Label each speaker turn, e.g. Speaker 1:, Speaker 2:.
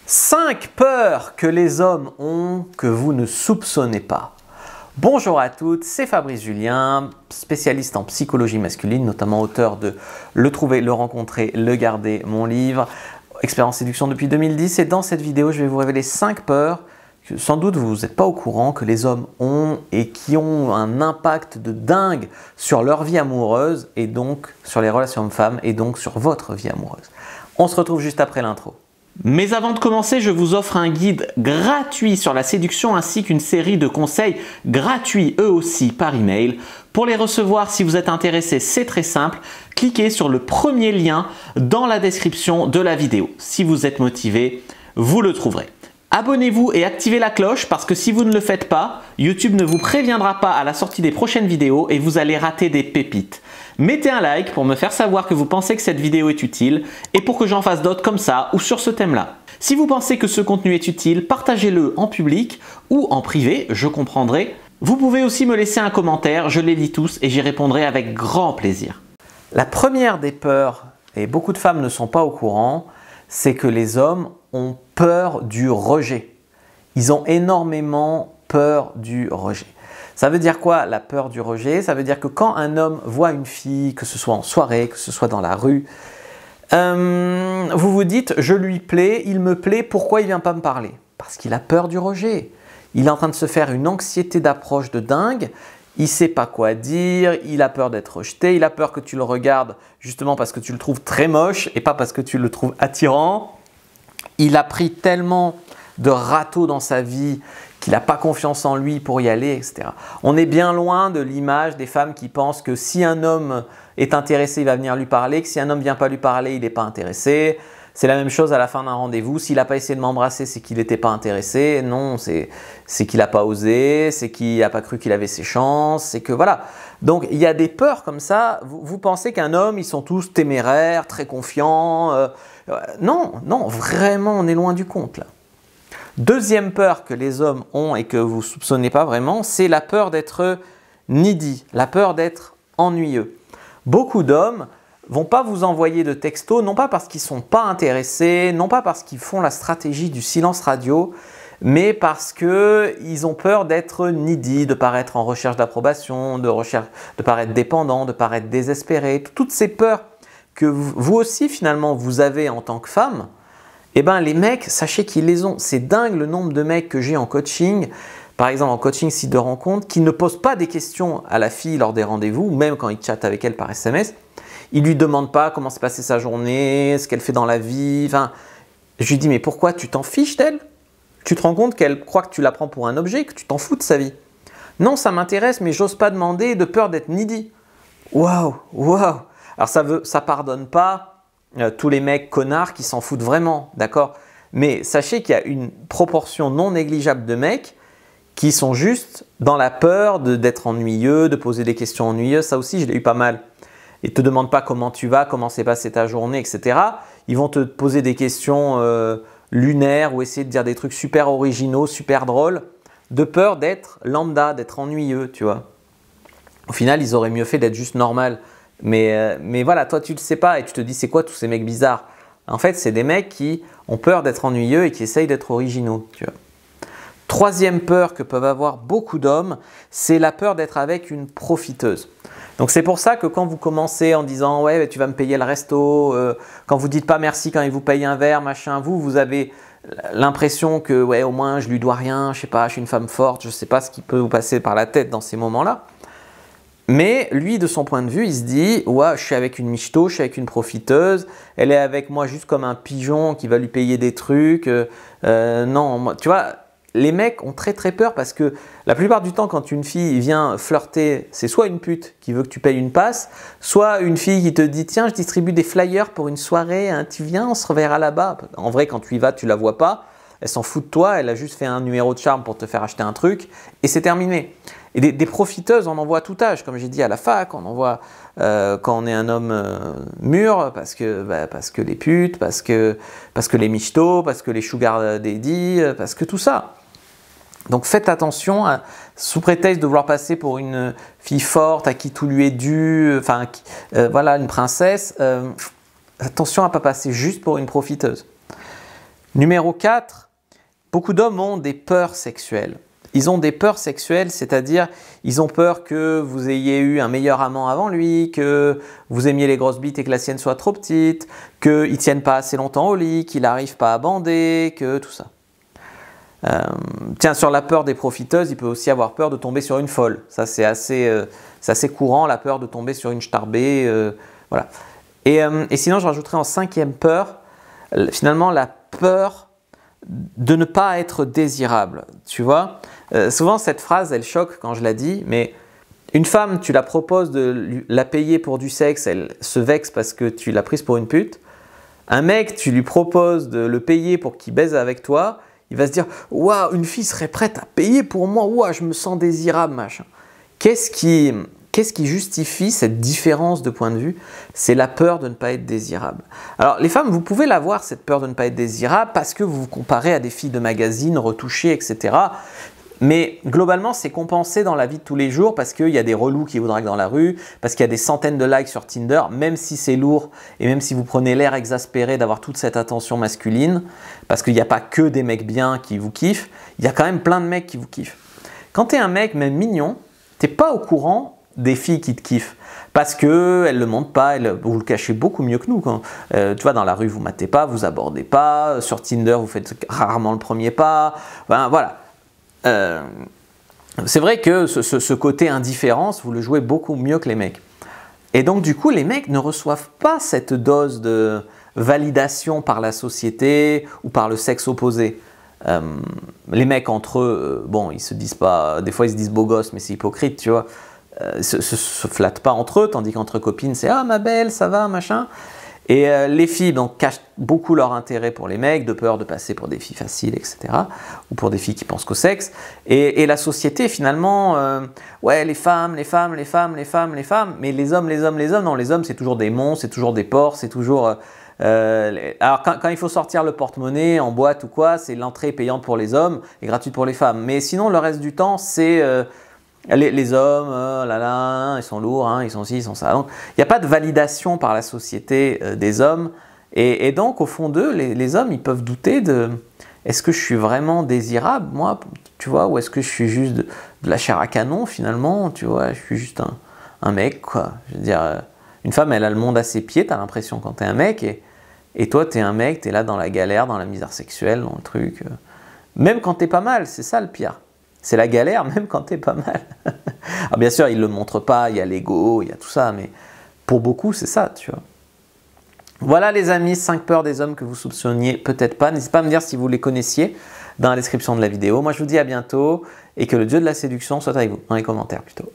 Speaker 1: 5 peurs que les hommes ont que vous ne soupçonnez pas. Bonjour à toutes, c'est Fabrice Julien, spécialiste en psychologie masculine, notamment auteur de Le trouver, le rencontrer, le garder, mon livre, expérience séduction depuis 2010. Et dans cette vidéo, je vais vous révéler 5 peurs que sans doute vous n'êtes pas au courant que les hommes ont et qui ont un impact de dingue sur leur vie amoureuse et donc sur les relations hommes-femmes et donc sur votre vie amoureuse. On se retrouve juste après l'intro. Mais avant de commencer, je vous offre un guide gratuit sur la séduction ainsi qu'une série de conseils gratuits eux aussi par email. Pour les recevoir, si vous êtes intéressé, c'est très simple. Cliquez sur le premier lien dans la description de la vidéo. Si vous êtes motivé, vous le trouverez. Abonnez-vous et activez la cloche parce que si vous ne le faites pas, YouTube ne vous préviendra pas à la sortie des prochaines vidéos et vous allez rater des pépites. Mettez un like pour me faire savoir que vous pensez que cette vidéo est utile et pour que j'en fasse d'autres comme ça ou sur ce thème-là. Si vous pensez que ce contenu est utile, partagez-le en public ou en privé, je comprendrai. Vous pouvez aussi me laisser un commentaire, je les lis tous et j'y répondrai avec grand plaisir. La première des peurs, et beaucoup de femmes ne sont pas au courant, c'est que les hommes ont peur du rejet. Ils ont énormément peur du rejet. Ça veut dire quoi la peur du rejet? Ça veut dire que quand un homme voit une fille, que ce soit en soirée, que ce soit dans la rue, vous vous dites « je lui plais, il me plaît, pourquoi il ne vient pas me parler ?» Parce qu'il a peur du rejet. Il est en train de se faire une anxiété d'approche de dingue. Il ne sait pas quoi dire, il a peur d'être rejeté, il a peur que tu le regardes justement parce que tu le trouves très moche et pas parce que tu le trouves attirant. Il a pris tellement de râteaux dans sa vie qu'il n'a pas confiance en lui pour y aller, etc. On est bien loin de l'image des femmes qui pensent que si un homme est intéressé, il va venir lui parler, que si un homme ne vient pas lui parler, il n'est pas intéressé. C'est la même chose à la fin d'un rendez-vous. S'il n'a pas essayé de m'embrasser, c'est qu'il n'était pas intéressé. Non, c'est qu'il n'a pas osé, c'est qu'il n'a pas cru qu'il avait ses chances, c'est que voilà. Donc, il y a des peurs comme ça. Vous pensez qu'un homme, ils sont tous téméraires, très confiants. Non, non, vraiment, on est loin du compte là. Deuxième peur que les hommes ont et que vous ne soupçonnez pas vraiment, c'est la peur d'être needy, la peur d'être ennuyeux. Beaucoup d'hommes vont pas vous envoyer de textos, non pas parce qu'ils ne sont pas intéressés, non pas parce qu'ils font la stratégie du silence radio, mais parce qu'ils ont peur d'être needy, de paraître en recherche d'approbation, de paraître dépendant, de paraître désespéré. Toutes ces peurs que vous aussi finalement vous avez en tant que femme, eh ben les mecs, sachez qu'ils les ont. C'est dingue le nombre de mecs que j'ai en coaching, par exemple en coaching site de rencontre, qui ne posent pas des questions à la fille lors des rendez-vous, même quand ils chattent avec elle par SMS. Ils ne lui demandent pas comment s'est passée sa journée, ce qu'elle fait dans la vie. Enfin, je lui dis, mais pourquoi tu t'en fiches d'elle? Tu te rends compte qu'elle croit que tu la prends pour un objet, que tu t'en fous de sa vie? Non, ça m'intéresse, mais j'ose pas demander de peur d'être needy. Waouh, waouh. Alors ça pardonne pas tous les mecs connards qui s'en foutent vraiment, d'accord? Mais sachez qu'il y a une proportion non négligeable de mecs qui sont juste dans la peur d'être ennuyeux, de poser des questions ennuyeuses. Ça aussi, je l'ai eu pas mal. Ils ne te demandent pas comment tu vas, comment s'est passée ta journée, etc. Ils vont te poser des questions lunaires ou essayer de dire des trucs super originaux, super drôles, de peur d'être lambda, d'être ennuyeux, tu vois. Au final, ils auraient mieux fait d'être juste normal. Mais voilà, toi, tu ne le sais pas et tu te dis, c'est quoi tous ces mecs bizarres? En fait, c'est des mecs qui ont peur d'être ennuyeux et qui essayent d'être originaux, tu vois. Troisième peur que peuvent avoir beaucoup d'hommes, c'est la peur d'être avec une profiteuse. Donc c'est pour ça que quand vous commencez en disant « ouais, tu vas me payer le resto », quand vous dites pas merci quand il vous paye un verre, machin, vous avez l'impression que ouais, au moins je lui dois rien, je sais pas, je suis une femme forte, je sais pas ce qui peut vous passer par la tête dans ces moments-là. Mais lui, de son point de vue, il se dit « ouais, je suis avec une michto, je suis avec une profiteuse, elle est avec moi juste comme un pigeon qui va lui payer des trucs. Non, moi, tu vois ». Les mecs ont très très peur parce que la plupart du temps quand une fille vient flirter, c'est soit une pute qui veut que tu payes une passe, soit une fille qui te dit « tiens, je distribue des flyers pour une soirée, hein, tu viens, on se reverra là-bas ». En vrai, quand tu y vas, tu la vois pas, elle s'en fout de toi, elle a juste fait un numéro de charme pour te faire acheter un truc et c'est terminé. Et des profiteuses, on en voit à tout âge, comme j'ai dit à la fac, on en voit quand on est un homme mûr, parce que les putes, parce que les michtos, parce que les sugar daddy, parce que tout ça. Donc faites attention, sous prétexte de vouloir passer pour une fille forte à qui tout lui est dû, enfin voilà, une princesse, attention à ne pas passer juste pour une profiteuse. Numéro 4, beaucoup d'hommes ont des peurs sexuelles. Ils ont des peurs sexuelles, c'est-à-dire ils ont peur que vous ayez eu un meilleur amant avant lui, que vous aimiez les grosses bites et que la sienne soit trop petite, qu'il ne tienne pas assez longtemps au lit, qu'il n'arrive pas à bander, que tout ça. Tiens, sur la peur des profiteuses, il peut aussi avoir peur de tomber sur une folle. Ça, c'est assez courant, la peur de tomber sur une starbée. Voilà. Et sinon, je rajouterais en 5e peur, finalement, la peur de ne pas être désirable. Tu vois, souvent, cette phrase, elle choque quand je la dis, mais une femme, tu la proposes de la payer pour du sexe, elle se vexe parce que tu l'as prise pour une pute. Un mec, tu lui proposes de le payer pour qu'il baise avec toi, il va se dire « Waouh, une fille serait prête à payer pour moi, waouh, je me sens désirable, machin. » Qu'est-ce qui justifie cette différence de point de vue? C'est la peur de ne pas être désirable. Alors, les femmes, vous pouvez l'avoir, cette peur de ne pas être désirable, parce que vous vous comparez à des filles de magazines retouchées, etc. Mais globalement, c'est compensé dans la vie de tous les jours parce qu'il y a des relous qui vous draguent dans la rue, parce qu'il y a des centaines de likes sur Tinder, même si c'est lourd et même si vous prenez l'air exaspéré d'avoir toute cette attention masculine, parce qu'il n'y a pas que des mecs bien qui vous kiffent, il y a quand même plein de mecs qui vous kiffent. Quand tu es un mec, même mignon, tu n'es pas au courant des filles qui te kiffent. Parce qu'elles ne le montrent pas, vous le cachez beaucoup mieux que nous. Quand, tu vois, dans la rue, vous ne matez pas, vous abordez pas. Sur Tinder, vous faites rarement le premier pas. Ben, voilà. C'est vrai que ce côté indifférence, vous le jouez beaucoup mieux que les mecs. Et donc, du coup, les mecs ne reçoivent pas cette dose de validation par la société ou par le sexe opposé. Les mecs entre eux, bon, ils se disent pas, des fois ils se disent beau gosse, mais c'est hypocrite, tu vois. Se flattent pas entre eux, tandis qu'entre copines, c'est ah ma belle, ça va, machin. Et les filles donc, cachent beaucoup leur intérêt pour les mecs, de peur de passer pour des filles faciles, etc. Ou pour des filles qui pensent qu'au sexe. Et la société, finalement, ouais, les femmes, mais les hommes, non, les hommes, c'est toujours des monstres, c'est toujours des porcs, c'est toujours... alors, quand il faut sortir le porte-monnaie en boîte ou quoi, c'est l'entrée payante pour les hommes et gratuite pour les femmes. Mais sinon, le reste du temps, c'est... les hommes, là là, ils sont lourds, hein, ils sont ci, ils sont ça. Donc, il n'y a pas de validation par la société des hommes. Et donc, au fond d'eux, les hommes, ils peuvent douter de est-ce que je suis vraiment désirable, moi, tu vois, ou est-ce que je suis juste de la chair à canon, finalement, tu vois, je suis juste un mec, quoi. Je veux dire, une femme, elle a le monde à ses pieds, tu as l'impression quand tu es un mec, et toi, tu es un mec, tu es là dans la galère, dans la misère sexuelle, dans le truc. Même quand tu es pas mal, c'est ça le pire. C'est la galère même quand t'es pas mal. Alors bien sûr, ils ne le montrent pas, il y a l'ego, il y a tout ça, mais pour beaucoup, c'est ça, tu vois. Voilà les amis, 5 peurs des hommes que vous soupçonniez peut-être pas. N'hésitez pas à me dire si vous les connaissiez dans la description de la vidéo. Moi, je vous dis à bientôt et que le dieu de la séduction soit avec vous, dans les commentaires plutôt.